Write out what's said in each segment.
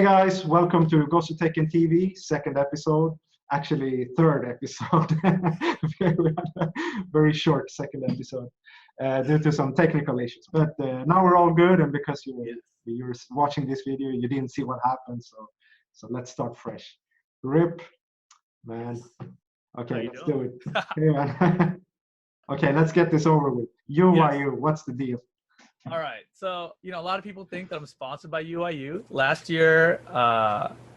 guys, welcome to Gosu Tekken TV, second episode, actually third episode. We had a very short second episode due to some technical issues. But now we're all good, and because you're watching this video, you didn't see what happened, so let's start fresh. Rip, man. Okay, let's do it. Hey, man. Okay, let's get this over with. UIU, what's the deal? All right. So, a lot of people think that I'm sponsored by UIU. Last year,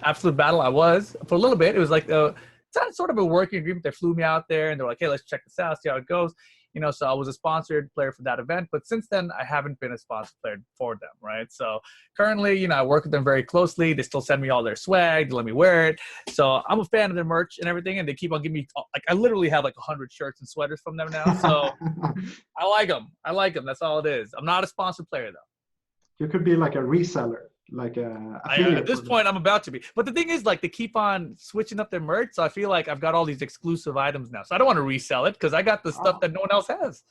Absolute Battle, I was for a little bit. It was like it's sort of a working agreement. They flew me out there and they're like, hey, let's check this out, see how it goes. So I was a sponsored player for that event. But since then, I haven't been a sponsored player for them, right? So currently, I work with them very closely. They still send me all their swag. They let me wear it. So I'm a fan of their merch and everything. And they keep on giving me, I literally have 100 shirts and sweaters from them now. So I like them. That's all it is. I'm not a sponsored player, though. You could be like a reseller. At this point, I'm about to be. But the thing is, they keep on switching up their merch. So I feel like I've got all these exclusive items now. So I don't want to resell it because I got the stuff that no one else has.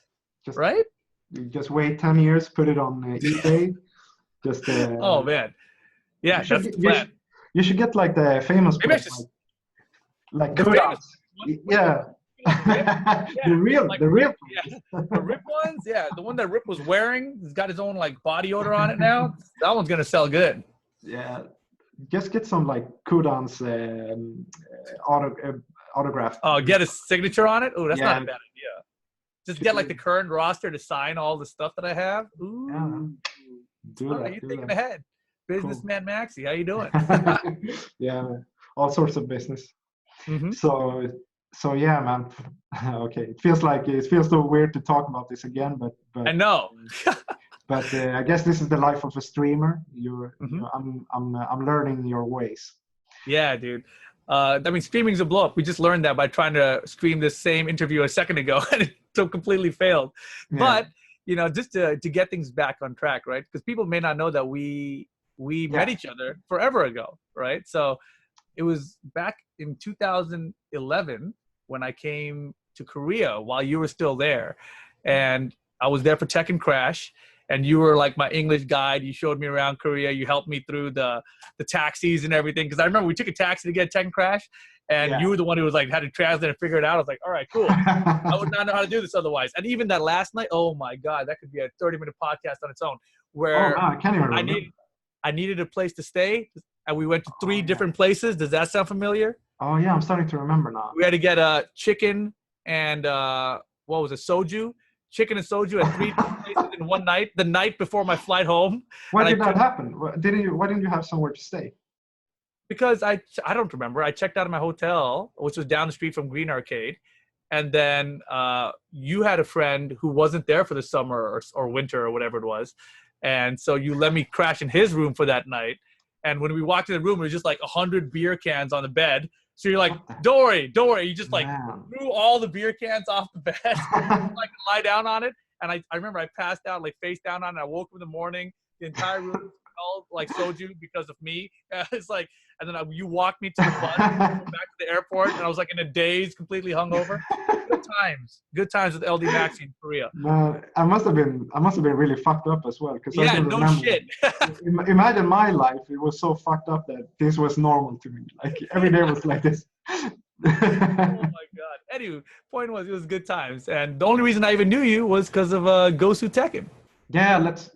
Right? You just wait 10 years, put it on eBay. Oh, man. Yeah, that's the plan. You should get the famous Maybe ones. Like kudos. Yeah. The real the Rip ones, the one that Rip was wearing, he's got his own body odor on it now. That one's gonna sell good. Yeah, just get some Kudan's autograph. Oh, get his signature on it. Oh, that's not a bad idea. Just get the current roster to sign all the stuff that I have. Ooh, yeah. You thinking ahead, businessman cool. Maxi? How you doing? Yeah, all sorts of business. Mm-hmm. So yeah, man. Okay, it feels so weird to talk about this again, but I know. But I guess this is the life of a streamer. Mm-hmm. I'm learning your ways. Yeah, dude. Streaming's a blow up. We just learned that by trying to stream this same interview a second ago, and it so completely failed. Yeah. But just to get things back on track, right? Because people may not know that we met each other forever ago, right? So it was back in 2011 when I came to Korea while you were still there. And I was there for Tekken Crash. And you were my English guide. You showed me around Korea. You helped me through the taxis and everything. Because I remember we took a taxi to get Tekken Crash. And you were the one who was had to translate and figure it out. I was like, all right, cool. I would not know how to do this otherwise. And even that last night, oh my God, that could be a 30-minute podcast on its own. Where I can't even remember. I needed a place to stay. And we went to 3 different places. Does that sound familiar? Oh, yeah. I'm starting to remember now. We had to get a chicken and, soju? Chicken and soju at 3 different places in one night, the night before my flight home. Why did that happen? Why didn't you have somewhere to stay? Because I don't remember. I checked out of my hotel, which was down the street from Green Arcade. And then you had a friend who wasn't there for the summer or winter or whatever it was. And so you let me crash in his room for that night. And when we walked in the room, it was just 100 beer cans on the bed. So you're like, don't worry. You just threw all the beer cans off the bed, lie down on it. And I remember I passed out face down on it. I woke up in the morning. The entire room smelled like soju because of me. And then you walked me to the bus, back to the airport, and I was in a daze, completely hungover. Good times with ldmaxi in Korea. No, I must have been really fucked up as well. Shit. Imagine my life. It was so fucked up that this was normal to me. Every day was like this. Oh my God. Anyway, point was, it was good times. And the only reason I even knew you was because of Gosu Tekken. Yeah, let's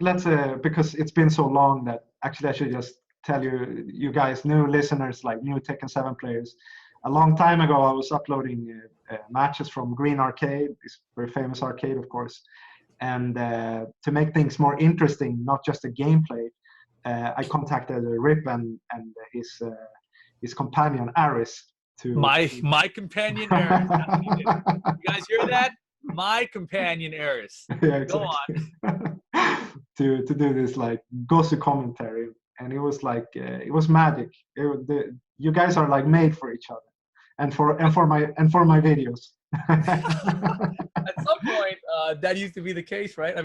because it's been so long that actually I should just tell you guys, new listeners, new Tekken 7 players. A long time ago, I was uploading matches from Green Arcade, this very famous arcade, of course. And to make things more interesting, not just the gameplay, I contacted Rip and his companion Aris to my companion Aris. You guys hear that? My companion Aris. Yeah, exactly. Go on. to do this Gosu commentary. And it was it was magic. You guys are made for each other, and for my videos. At some point, that used to be the case, right? For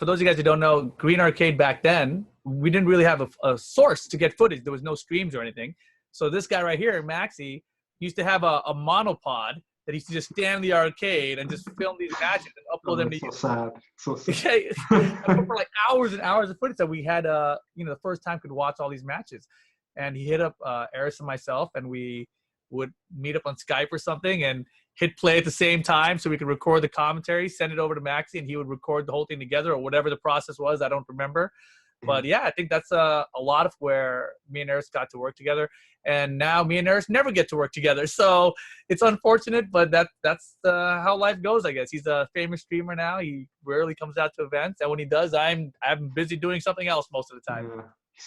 those of you guys who don't know, Green Arcade back then, we didn't really have a source to get footage. There was no streams or anything. So this guy right here, Maxi, used to have a monopod that used to just stand in the arcade and just film these matches and upload them to so YouTube. sad. So sad. Okay. And for like hours and hours of footage that we had, the first time could watch all these matches. And he hit up Eris and myself, and we would meet up on Skype or something and hit play at the same time so we could record the commentary, send it over to Maxi, and he would record the whole thing together, or whatever the process was. I don't remember. But yeah, I think that's a lot of where me and Eris got to work together. And now me and Eris never get to work together. So it's unfortunate, but that's how life goes, I guess. He's a famous streamer now. He rarely comes out to events. And when he does, I'm busy doing something else most of the time. Yeah.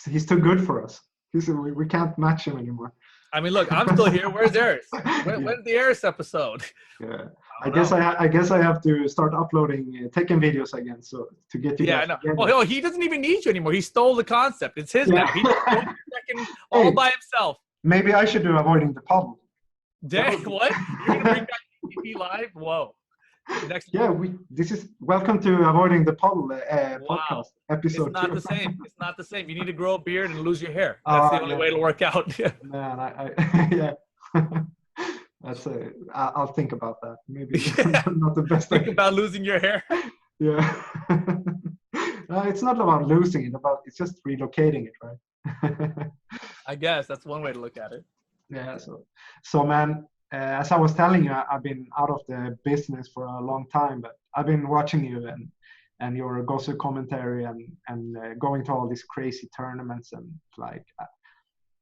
He's too good for us. We can't match him anymore. I mean, look, I'm still here. Where's Eris? When's the Eris episode? Yeah, I guess I have to start uploading Tekken videos again, so to get you. Yeah, I know. Well, he doesn't even need you anymore. He stole the concept. It's his now. He does Tekken all by himself. Maybe I should do avoiding the puddle. Dang, what? You're gonna bring back TP live? Whoa. This is welcome to avoiding the puddle podcast episode. It's not the same. It's not the same. You need to grow a beard and lose your hair. That's the only way to work out. Man, I that's I'll think about that. Maybe not the best. Think about losing your hair. Yeah. It's not about losing it. It's just relocating it, right? I guess that's one way to look at it. Yeah. So man. As I was telling you, I've been out of the business for a long time, but I've been watching you and your Gosu commentary and going to all these crazy tournaments, and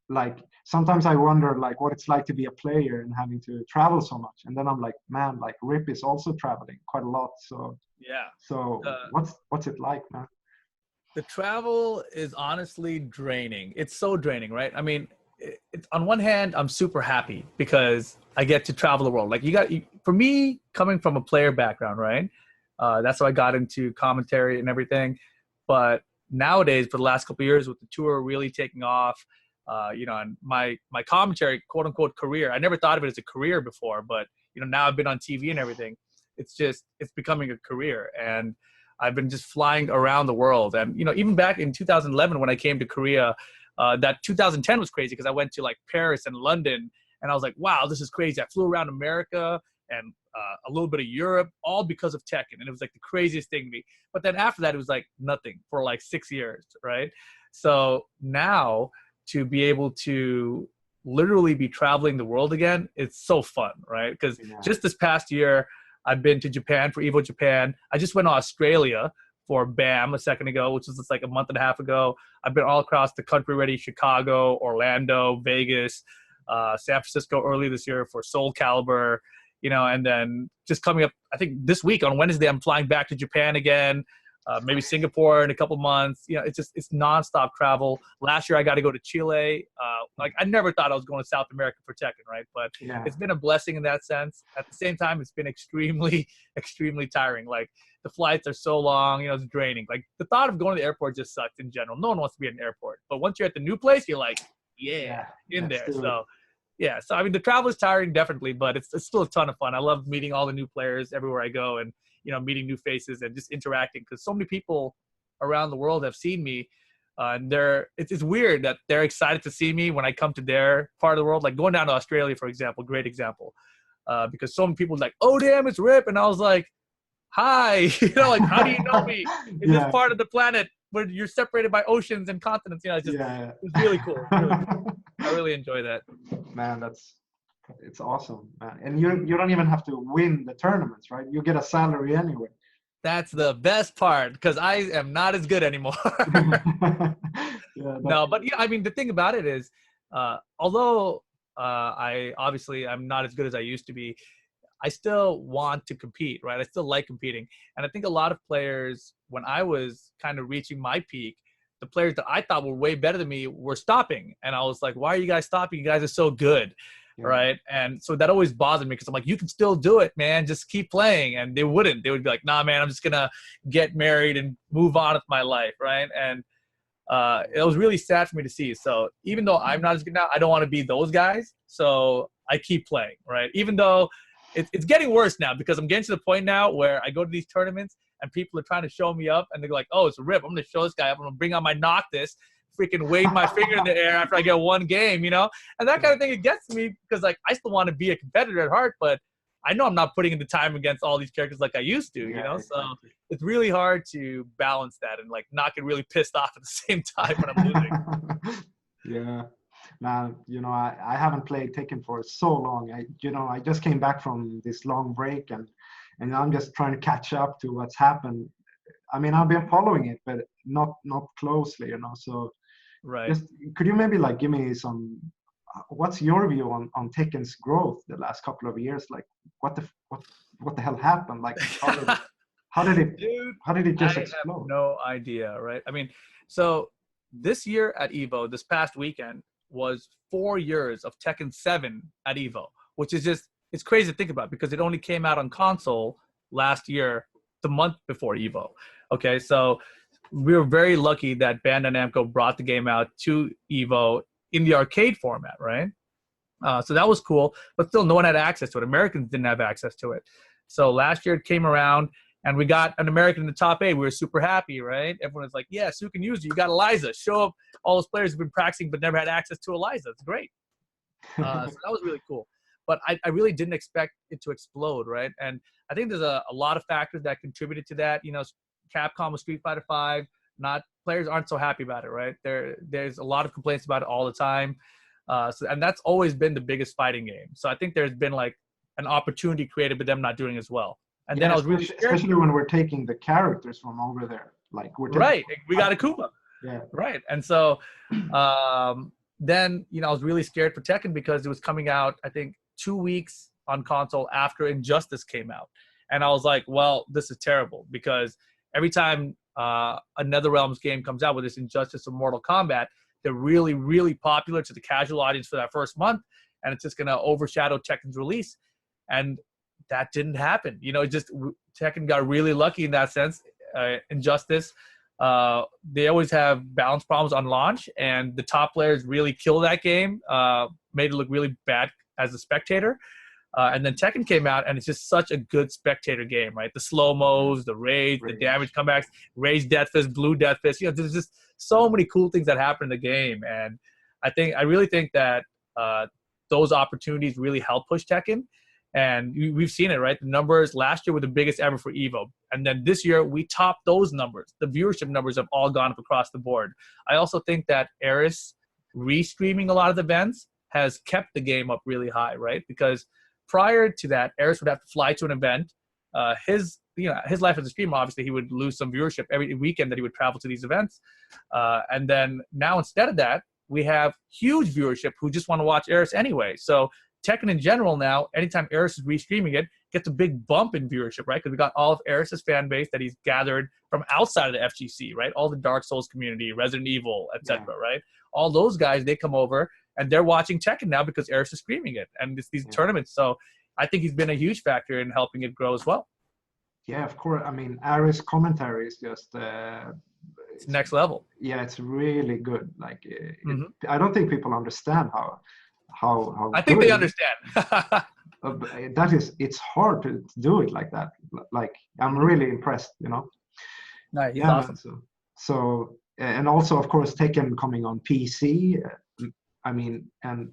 like sometimes I wonder like what it's like to be a player and having to travel so much. And then I'm like, man, like Rip is also traveling quite a lot. So yeah. So what's it like, man? The travel is honestly draining. It's so draining, right? I mean, on one hand, I'm super happy because I get to travel the world. Like for me, coming from a player background, right? That's how I got into commentary and everything. But nowadays, for the last couple of years, with the tour really taking off, and my commentary, quote unquote, career, I never thought of it as a career before, but now I've been on TV and everything. It's becoming a career, and I've been just flying around the world. And even back in 2011 when I came to Korea. That 2010 was crazy because I went to like Paris and London, and I was like, wow, this is crazy. I flew around America and a little bit of Europe, all because of Tekken. And it was like the craziest thing to me. But then after that, it was like nothing for like 6 years, right? So now to be able to literally be traveling the world again, it's so fun, right? Because just this past year, I've been to Japan for Evo Japan. I just went to Australia for BAM a second ago, which was just like a month and a half ago. I've been all across the country already: Chicago, Orlando, Vegas, San Francisco early this year for Soul Calibur, and then just coming up, I think this week on Wednesday, I'm flying back to Japan again, maybe Singapore in a couple months. It's nonstop travel. Last year I got to go to Chile. Like I never thought I was going to South America for Tekken, right? But it's been a blessing in that sense. At the same time, it's been extremely, extremely tiring. Like the flights are so long, it's draining. Like the thought of going to the airport just sucks in general. No one wants to be at an airport. But once you're at the new place, you're like, in there. So yeah. So I mean, the travel is tiring, definitely, but it's still a ton of fun. I love meeting all the new players everywhere I go, and meeting new faces and just interacting, because so many people around the world have seen me. And it's weird that they're excited to see me when I come to their part of the world. Like going down to Australia, for example, great example, because so many people like, oh damn, it's Rip, and I was like, hi, like how do you know me? In this part of the planet where you're separated by oceans and continents? It's really cool. Really cool. I really enjoy that. Man, it's awesome, man. And you don't even have to win the tournaments, right? You get a salary anyway. That's the best part, because I am not as good anymore. No, but I mean, the thing about it is, although I'm not as good as I used to be, I still want to compete, right? I still like competing. And I think a lot of players, when I was kind of reaching my peak, the players that I thought were way better than me were stopping. And I was like, why are you guys stopping? You guys are so good. Right. And so that always bothered me, because I'm like, you can still do it, man. Just keep playing. And they wouldn't. They would be like, nah, man, I'm just going to get married and move on with my life. Right. And it was really sad for me to see. So even though I'm not as good now, I don't want to be those guys. So I keep playing. Right. Even though it's getting worse now, because I'm getting to the point now where I go to these tournaments and people are trying to show me up, and they're like, oh, it's a Rip. I'm going to show this guy up. I'm going to bring out my Noctis, freaking wave my finger in the air after I get one game, And that kind of thing, it gets me, because like I still want to be a competitor at heart, but I know I'm not putting in the time against all these characters like I used to, you know? Exactly. So it's really hard to balance that and like not get really pissed off at the same time when I'm losing. Yeah. Man, I haven't played Tekken for so long. I just came back from this long break, and I'm just trying to catch up to what's happened. I mean, I've been following it, but not closely, So Right. just could you maybe like give me some? What's your view on Tekken's growth the last couple of years? Like, what the hell happened? Like, how did it Dude, how did it just I have explode? no idea, right? I mean, so this year at Evo, this past weekend, was 4 years of Tekken 7 at Evo, which is just, it's crazy to think about because it only came out on console last year, the month before Evo. Okay, so we were very lucky that Bandai Namco brought the game out to Evo in the arcade format, right? So that was cool, but still no one had access to it. Americans didn't have access to it. So last year it came around and we got an American in the top 8. We were super happy, right? Everyone was like, yes, who can use you? You got Eliza. Show up all those players who've been practicing but never had access to Eliza. It's great. So that was really cool. But I really didn't expect it to explode, right? And I think there's a lot of factors that contributed to that. Capcom with Street Fighter V, players aren't so happy about it, right? There's a lot of complaints about it all the time. And that's always been the biggest fighting game. So I think there's been like an opportunity created, but them not doing as well. And then I was really scared. Especially when we're taking the characters from over there, like we're right. We got a Koopa. Yeah. Right. And so then I was really scared for Tekken because it was coming out, I think, 2 weeks on console after Injustice came out, and I was like, well, this is terrible because every time a NetherRealms game comes out with this Injustice or Mortal Kombat, they're really, really popular to the casual audience for that first month, and it's just going to overshadow Tekken's release. And that didn't happen. Tekken got really lucky in that sense. Injustice, they always have balance problems on launch, and the top players really kill that game, made it look really bad as a spectator. And then Tekken came out, and it's just such a good spectator game, right? The slow-mos, the rage, the damage comebacks, rage Death Fist, blue Death Fist. There's just so many cool things that happen in the game. And I really think that those opportunities really help push Tekken. And we've seen it, right? The numbers last year were the biggest ever for Evo. And then this year, we topped those numbers. The viewership numbers have all gone up across the board. I also think that Eris restreaming a lot of the events has kept the game up really high, right? Because prior to that, Eris would have to fly to an event. His life as a streamer, obviously, he would lose some viewership every weekend that he would travel to these events. And then now, instead of that, we have huge viewership who just want to watch Eris anyway. So Tekken in general now, anytime Eris is restreaming it, gets a big bump in viewership, right? Because we got all of Eris's fan base that he's gathered from outside of the FGC, right? All the Dark Souls community, Resident Evil, etc., right? All those guys, they come over and they're watching Tekken now because Eris is streaming it, and it's these tournaments. So I think he's been a huge factor in helping it grow as well. Yeah, of course. I mean, Eris commentary is just it's next level. Yeah, it's really good. Like, I don't think people understand how I think they understand. It's hard to do it like that. Like, I'm really impressed. No, he's awesome. So and also, of course, Tekken coming on PC. I mean, and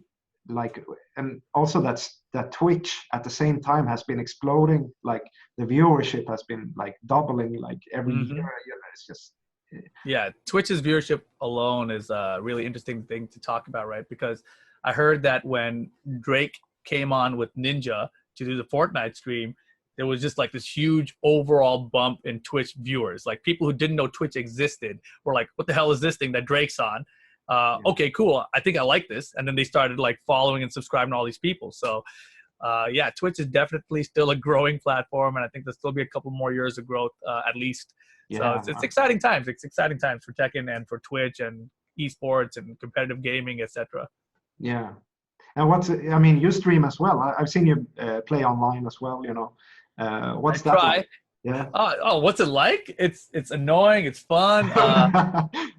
also that Twitch at the same time has been exploding. Like, the viewership has been like doubling like every year. It's just Twitch's viewership alone is a really interesting thing to talk about, right? Because I heard that when Drake came on with Ninja to do the Fortnite stream, there was just like this huge overall bump in Twitch viewers. Like, people who didn't know Twitch existed were like, what the hell is this thing that Drake's on? Okay, cool. I think I like this. And then they started like following and subscribing to all these people. So Twitch is definitely still a growing platform. And I think there'll still be a couple more years of growth at least. So it's exciting times. It's exciting times for Tekken and for Twitch and esports and competitive gaming, etc. Yeah. And you stream as well. I've seen you play online as well, What's that like? Yeah. Oh, what's it like? It's annoying. It's fun.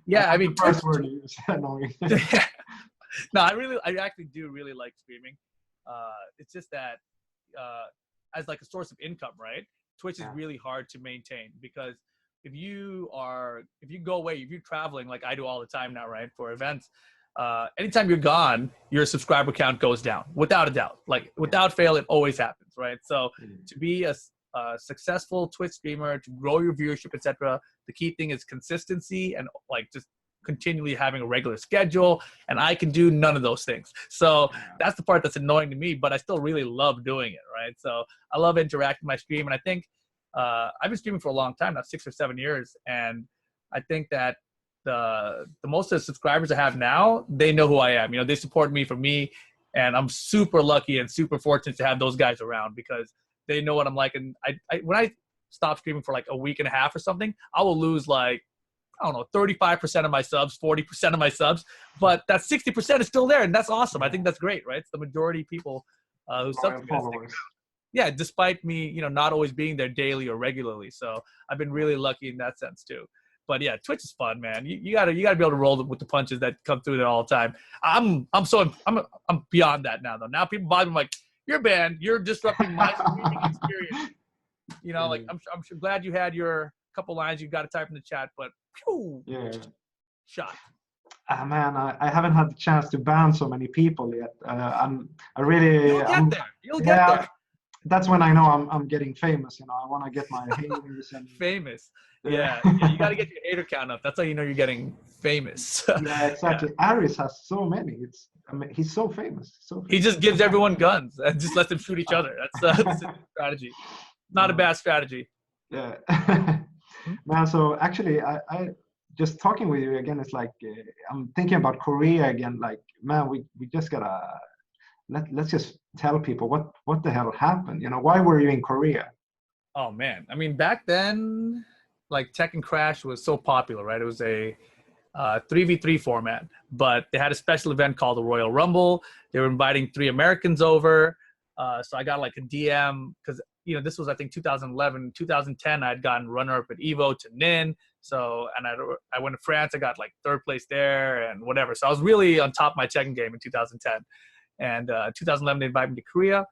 Yeah, I mean, the first word you use, annoying. No, I actually do really like streaming. It's just that as like a source of income, right? Twitch is really hard to maintain because if you go away, if you're traveling like I do all the time now, right, for events, anytime you're gone, your subscriber count goes down without a doubt. Like without fail, it always happens, right? So to be a successful Twitch streamer, to grow your viewership, etc., the key thing is consistency and like just continually having a regular schedule. And I can do none of those things. So that's the part that's annoying to me, but I still really love doing it, right? So I love interacting with my stream, and I think I've been streaming for a long time now, 6 or 7 years, and I think that the most of the subscribers I have now, they know who I am. You know, they support me for me, and I'm super lucky and super fortunate to have those guys around because they know what I'm like. And when I stop streaming for like a week and a half or something, I will lose like, I don't know, 35% of my subs, 40% of my subs, but that 60% is still there, and that's awesome. I think that's great, right? It's the majority of people who sub to me. Yeah, despite me, you know, not always being there daily or regularly. So I've been really lucky in that sense too. But yeah, Twitch is fun, man. You gotta be able to roll with the punches that come through there all the time. I'm beyond that now though. Now people bother me like, you're banned. You're disrupting my streaming experience. You know, like I'm sure glad you had your couple lines you got to type in the chat, but phew, shot. Man, I haven't had the chance to ban so many people yet. I really. You'll get there. You'll get there. That's when I know I'm getting famous. You know, I want to get my haters and famous. Yeah, you got to get your hater count up. That's how you know you're getting famous. Yeah, exactly. Aries has so many. He's so famous. He just gives everyone guns and just lets them shoot each other. That's a strategy. Not a bad strategy. Yeah. Man, so actually, I just talking with you again. It's like I'm thinking about Korea again. Like, man, we just gotta let's just tell people what the hell happened. You know, why were you in Korea? Oh man, I mean, back then, like Tekken Crash was so popular, right? It was a 3v3 format, but they had a special event called the Royal Rumble. They were inviting 3 Americans over. So I got like a DM because, you know, this was, I think, 2011, 2010. I had gotten runner-up at Evo to Nin. So, and I went to France. I got like 3rd place there and whatever. So I was really on top of my Tekken game in 2010. And 2011, they invited me to Korea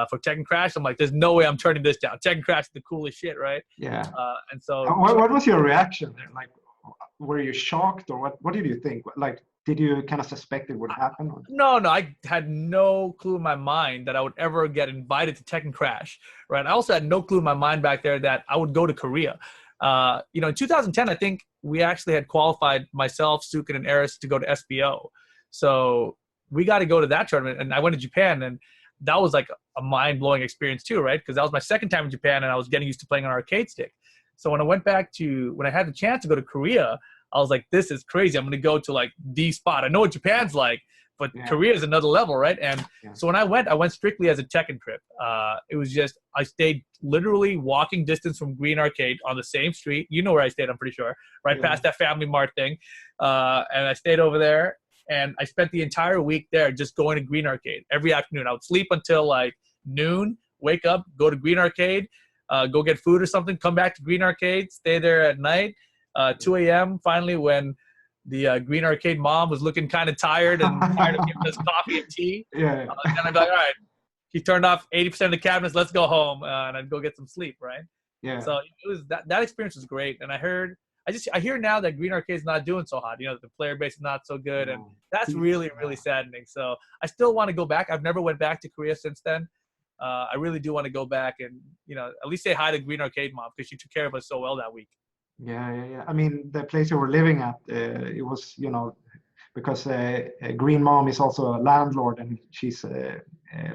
for Tekken Crash. I'm like, there's no way I'm turning this down. Tekken Crash is the coolest shit, right? Yeah. And so. What was your reaction there? Like, were you shocked or what did you think? Like, did you kind of suspect it would happen? Or? No, I had no clue in my mind that I would ever get invited to Tekken Crash, right? I also had no clue in my mind back there that I would go to Korea. You know, in 2010, I think we actually had qualified myself, Sukin, and Eris to go to SBO. So we got to go to that tournament, and I went to Japan, and that was like a mind-blowing experience too, right? Because that was my 2nd time in Japan, and I was getting used to playing on an arcade stick. So when I had the chance to go to Korea, I was like, this is crazy. I'm going to go to like the spot. I know what Japan's like, but Korea is another level, right? And so when I went strictly as a Tekken trip. It was just, I stayed literally walking distance from Green Arcade on the same street. You know where I stayed, I'm pretty sure, right past that Family Mart thing. And I stayed over there, and I spent the entire week there just going to Green Arcade every afternoon. I would sleep until like noon, wake up, go to Green Arcade, go get food or something, come back to Green Arcade, stay there at night. 2 a.m. finally, when the Green Arcade mom was looking kind of tired and tired of giving us coffee and tea. Then I'd be like, all right, he turned off 80% of the cabinets, let's go home, and I'd go get some sleep, right? Yeah. So it was that experience was great, and I hear now that Green Arcade's not doing so hot. You know, the player base is not so good, and that's really saddening. So I still want to go back. I've never went back to Korea since then. I really do want to go back and, you know, at least say hi to Green Arcade mom because she took care of us so well that week. Yeah. I mean, the place you were living at, it was, you know, because Green Mom is also a landlord, and she's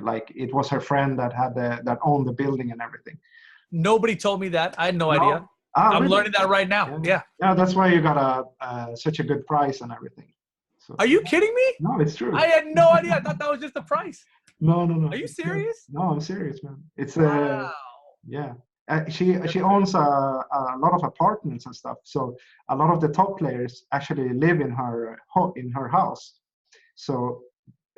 like, it was her friend that had that owned the building and everything. Nobody told me that. I had no idea. I'm really? learning that right now. Yeah, that's why you got such a good price and everything. So, are you kidding me? No, it's true. I had no idea. I thought that was just the price. No. Are you serious? No, I'm serious, man. It's wow. Yeah. She owns a lot of apartments and stuff. So a lot of the top players actually live in her house. So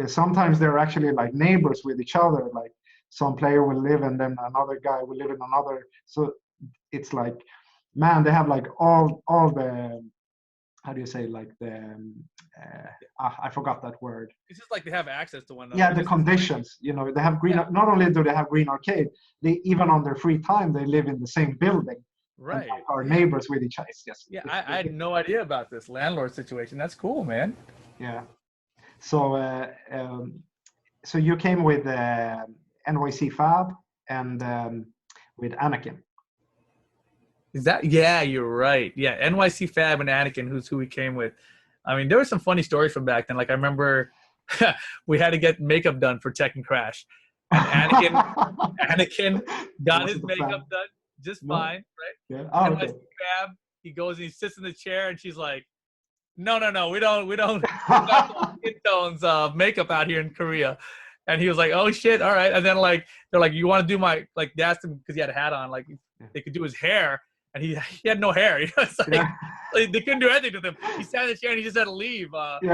sometimes they're actually like neighbors with each other. Like some player will live and then another guy will live in another. So it's like, man, they have like all the, how do you say, like the I forgot that word. It's just like they have access to one another. Yeah, the conditions. You know, they have green. Yeah. Not only do they have Green Arcade, they even on their free time they live in the same building. Right. Are neighbors with each other. Yes. Yeah, I had no idea about this landlord situation. That's cool, man. Yeah. So so you came with NYC Fab and with Anakin. Is that? Yeah, you're right. Yeah, NYC Fab and Anakin, who's who we came with. I mean, there were some funny stories from back then. Like I remember we had to get makeup done for Tekken Crash, and Anakin got his makeup done just fine, right? Yeah. Oh, NYC Fab, he goes and he sits in the chair, and she's like, "No, we don't got skin tones makeup out here in Korea." And he was like, "Oh shit, all right." And then like they're like, "You want to do my like?" They asked him because he had a hat on, like they could do his hair. And he had no hair. You know, it's like, like they couldn't do anything to him. He sat in the chair and he just had to leave. And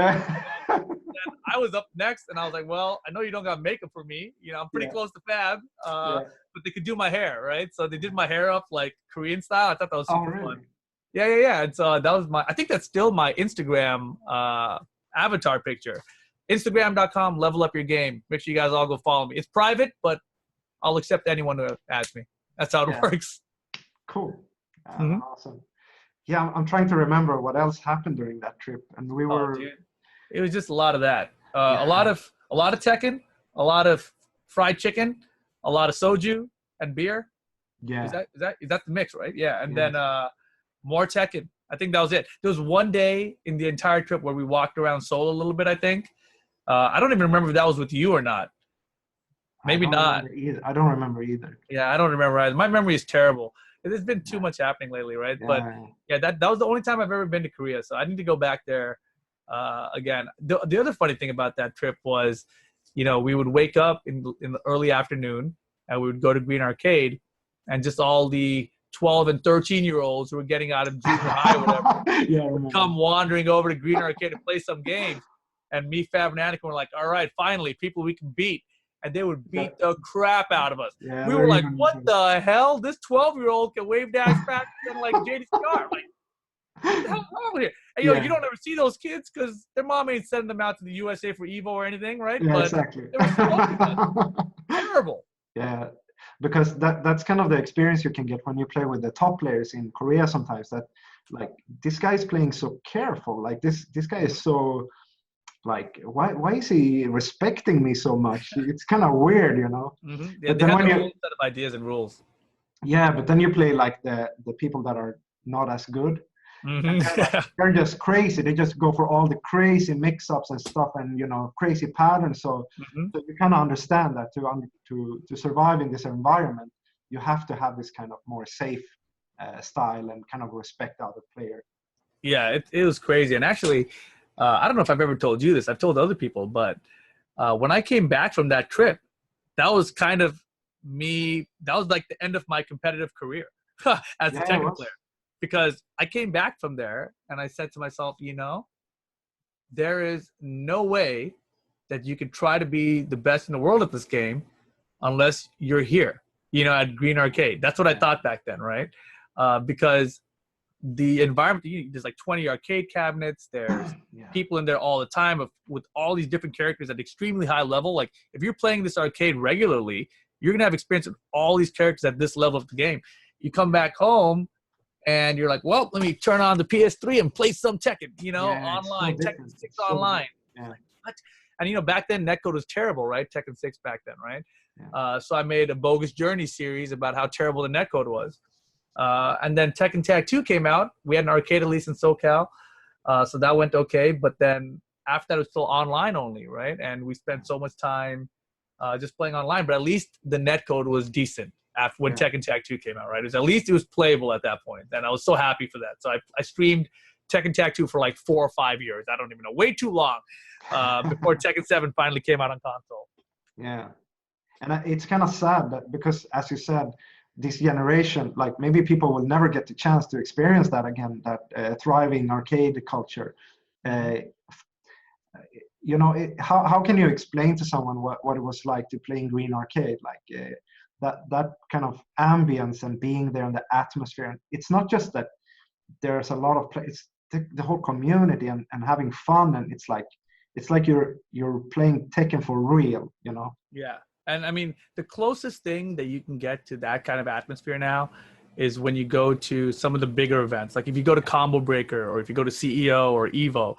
I was up next, and I was like, "Well, I know you don't got makeup for me. You know, I'm pretty close to Fab, but they could do my hair, right?" So they did my hair up like Korean style. I thought that was super fun. Yeah. And so that was I think that's still my Instagram avatar picture. Instagram.com, level up your game. Make sure you guys all go follow me. It's private, but I'll accept anyone who adds me. That's how it works. Cool. Awesome. Yeah, I'm trying to remember what else happened during that trip, and we were. Dude. It was just a lot of that. A lot of Tekken, a lot of fried chicken, a lot of soju and beer. Yeah. Is that the mix, right? Yeah, and then more Tekken. I think that was it. There was one day in the entire trip where we walked around Seoul a little bit. I think. I don't even remember if that was with you or not. Maybe not. I don't remember either. Yeah, I don't remember either. My memory is terrible. There's been too much happening lately, right? But yeah, that was the only time I've ever been to Korea, so I need to go back there again. The other funny thing about that trip was, you know, we would wake up in the early afternoon and we would go to Green Arcade, and just all the 12 and 13-year-olds who were getting out of junior high or whatever would come wandering over to Green Arcade to play some games, and me, Fab, and Anakin were like, "All right, finally, people we can beat." And they would beat the crap out of us. Yeah, we were like, "What the hell? This 12-year-old can wave dash faster than like JD Scar." Like, what the hell's wrong with here? And you don't ever see those kids because their mom ain't sending them out to the USA for Evo or anything, right? Yeah, but exactly. They were smoking us. Terrible. Yeah, because that's kind of the experience you can get when you play with the top players in Korea sometimes. That like this guy is playing so careful. Like this guy is so. Like, why is he respecting me so much? It's kind of weird, you know. Mm-hmm. Yeah, they have their own set of ideas and rules. Yeah, but then you play like the people that are not as good. Mm-hmm. They're just crazy. They just go for all the crazy mix-ups and stuff, and you know, crazy patterns. So you kind of understand that to survive in this environment, you have to have this kind of more safe style and kind of respect the other player. Yeah, it was crazy, and actually. I don't know if I've ever told you this. I've told other people, but when I came back from that trip, that was kind of me. That was like the end of my competitive career as a Tekken player, because I came back from there and I said to myself, you know, there is no way that you can try to be the best in the world at this game unless you're here, you know, at Green Arcade. That's what I thought back then, right? Because the environment, there's like 20 arcade cabinets, there's people in there all the time with all these different characters at extremely high level. Like if you're playing this arcade regularly, you're gonna have experience with all these characters at this level of the game. You come back home and you're like, well, let me turn on the PS3 and play some Tekken, you know, online, so Tekken 6 online. Like, what? And you know, back then netcode was terrible, right? Tekken 6 back then, right? So I made a Bogus Journey series about how terrible the netcode was. And then Tekken Tag 2 came out. We had an arcade release in SoCal. So that went okay. But then after that, it was still online only, right? And we spent so much time just playing online. But at least the netcode was decent after when Tekken Tag 2 came out, right? At least it was playable at that point. And I was so happy for that. So I streamed Tekken Tag 2 for like 4 or 5 years. I don't even know. Way too long before Tekken 7 finally came out on console. Yeah. And it's kind of sad that because, as you said, this generation, like maybe people will never get the chance to experience that again, that thriving arcade culture. You know, how can you explain to someone what it was like to play in Green Arcade? Like that kind of ambience and being there in the atmosphere. And it's not just that there's a lot of it's the whole community and having fun. And it's like you're playing Tekken for real, you know? Yeah. And I mean, the closest thing that you can get to that kind of atmosphere now is when you go to some of the bigger events. Like if you go to Combo Breaker or if you go to CEO or Evo,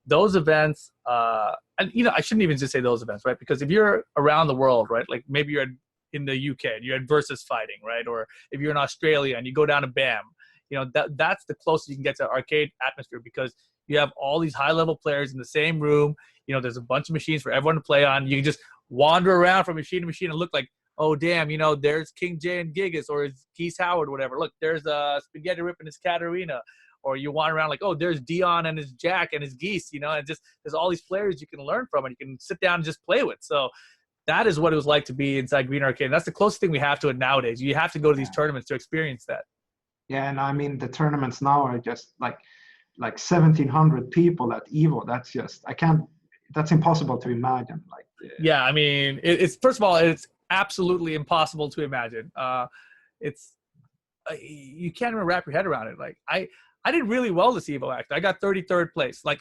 those events, and I shouldn't even just say those events, right? Because if you're around the world, right, like maybe you're in the UK and you're at Versus fighting, right? Or if you're in Australia and you go down to BAM, that's the closest you can get to arcade atmosphere, because you have all these high-level players in the same room. There's a bunch of machines for everyone to play on. You can just wander around from machine to machine and look like, oh, damn, there's King J and Gigas, or it's Geese Howard, whatever. Look, there's Spaghetti Rip and his Katarina. Or you wander around like, oh, there's Dion and his Jack and his Geese, and just there's all these players you can learn from and you can sit down and just play with. So that is what it was like to be inside Green Arcade. And that's the closest thing we have to it nowadays. You have to go to these tournaments to experience that. Yeah, and I mean, the tournaments now are just like 1,700 people at Evo. That's just, that's impossible to imagine. Yeah, I mean, it's first of all, it's absolutely impossible to imagine. You can't even wrap your head around it. Like, I did really well this Evo act. I got 33rd place. Like,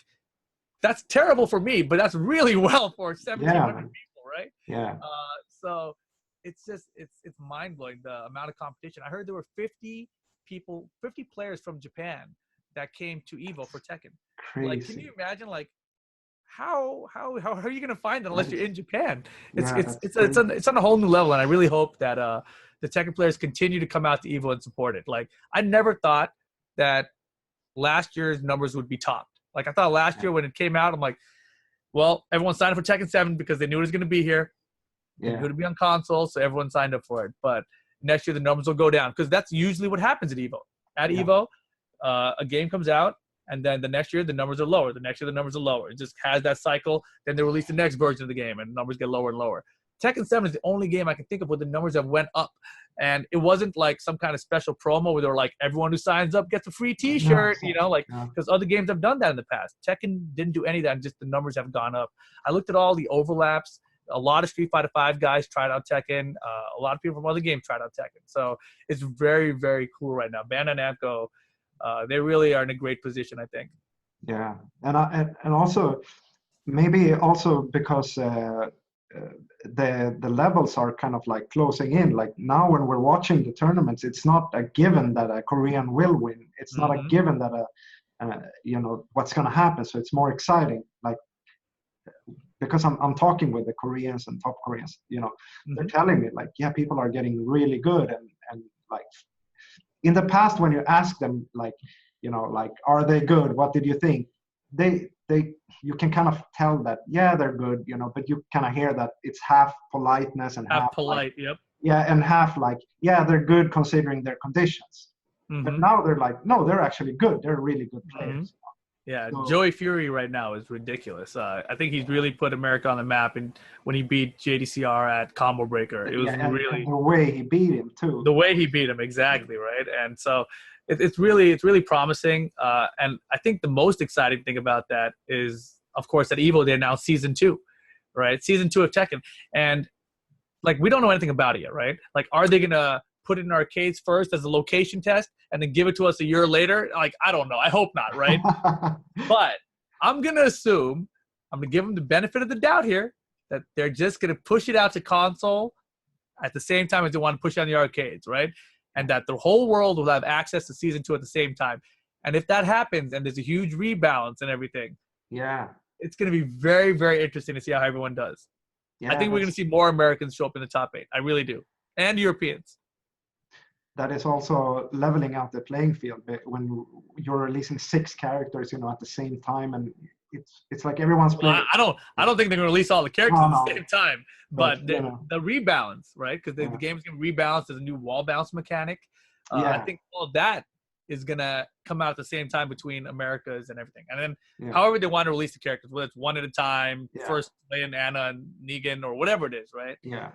that's terrible for me, but that's really well for 1,700 people, right? Yeah. So it's just, it's mind-blowing, the amount of competition. I heard there were 50 players from Japan that came to Evo for Tekken. Crazy. Like, can you imagine, like, how are you going to find that unless you're in Japan? It's on a whole new level, and I really hope that the Tekken players continue to come out to Evo and support it. Like, I never thought that last year's numbers would be topped. Like, I thought last year when it came out, I'm like, well, everyone signed up for Tekken 7 because they knew it was going to be here. They knew it would be on console, so everyone signed up for it. But next year the numbers will go down, because that's usually what happens at Evo. At Evo, a game comes out, and then the next year the numbers are lower. The next year the numbers are lower. It just has that cycle. Then they release the next version of the game, and numbers get lower and lower. Tekken 7 is the only game I can think of where the numbers have went up. And it wasn't like some kind of special promo where they were like, everyone who signs up gets a free T-shirt, because other games have done that in the past. Tekken didn't do any of that, and just the numbers have gone up. I looked at all the overlaps. A lot of Street Fighter V guys tried out Tekken. A lot of people from other games tried out Tekken. So it's very, very cool right now. Bandai Namco, they really are in a great position, I think. Yeah, and also maybe also because the levels are kind of like closing in. Like, now when we're watching the tournaments, it's not a given that a Korean will win. It's not a given that what's going to happen. So it's more exciting. Like, because I'm talking with the Koreans and top Koreans, they're telling me like, yeah, people are getting really good, and like, in the past when you ask them like, like, are they good? What did you think? You can kind of tell that, yeah, they're good, but you kind of hear that it's half politeness and half polite, like, yeah, and half like, yeah, they're good considering their conditions. But now they're like, no, they're actually good. They're really good players. Yeah, so, Joey Fury right now is ridiculous. I think he's really put America on the map, and when he beat JDCR at Combo Breaker, it was really and the way he beat him too. The way he beat him, exactly, right? And so it's really promising. And I think the most exciting thing about that is, of course, at Evo they announced Season 2, right? Season 2 of Tekken, and like, we don't know anything about it yet, right? Like, are they gonna put it in arcades first as a location test and then give it to us a year later? Like, I don't know. I hope not, right? But I'm going to assume, I'm going to give them the benefit of the doubt here, that they're just going to push it out to console at the same time as they want to push it on the arcades, right? And that the whole world will have access to Season 2 at the same time. And if that happens and there's a huge rebalance and everything, it's going to be very, very interesting to see how everyone does. I think we're going to see more Americans show up in the top 8. I really do. And Europeans. That is also leveling out the playing field when you're releasing 6 characters, at the same time, and it's like everyone's playing. Well, I don't think they're going to release all the characters at the same time, but the rebalance, right? Because the game's going to rebalance. There's a new wall bounce mechanic. I think all that is going to come out at the same time between Americas and everything. And then however they want to release the characters, whether it's one at a time, first playing Anna and Negan or whatever it is, right? Yeah.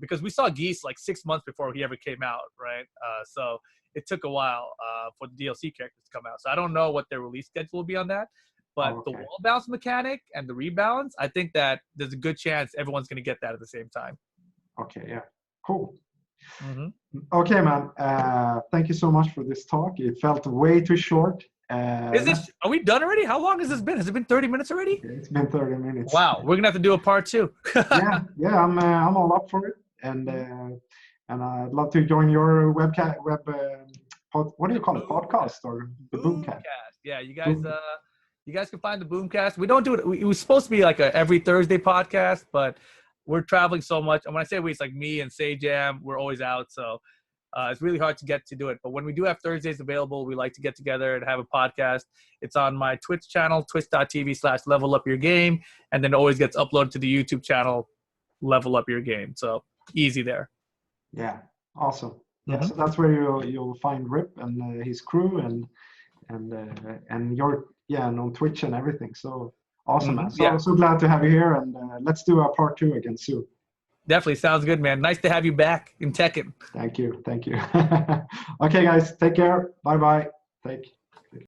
Because we saw Geese like 6 months before he ever came out, right? So it took a while for the DLC characters to come out. So I don't know what their release schedule will be on that. But the wall bounce mechanic and the rebalance, I think that there's a good chance everyone's going to get that at the same time. Okay, yeah. Cool. Okay, man. Thank you so much for this talk. It felt way too short. Are we done already? How long has this been? Has it been 30 minutes already? It's been 30 minutes. Wow, we're gonna have to do a part 2. yeah. I'm all up for it, and I'd love to join your what do you call it? Podcast or the BOOMcast? Yeah, you guys. You guys can find the BOOMcast. We don't do it. It was supposed to be like a every Thursday podcast, but we're traveling so much. And when I say we, it's like me and Sajam. We're always out, so it's really hard to get to do it. But when we do have Thursdays available, we like to get together and have a podcast. It's on my Twitch channel, twitch.tv/levelupyourgame, and then it always gets uploaded to the YouTube channel, Level Up Your Game. So easy there. Yeah, awesome. Yeah, so that's where you'll find Rip and his crew and your and on Twitch and everything. So awesome, man. So so glad to have you here, and let's do a part 2 again soon. Definitely sounds good, man. Nice to have you back in Tekken. Thank you. Okay, guys, take care. Bye.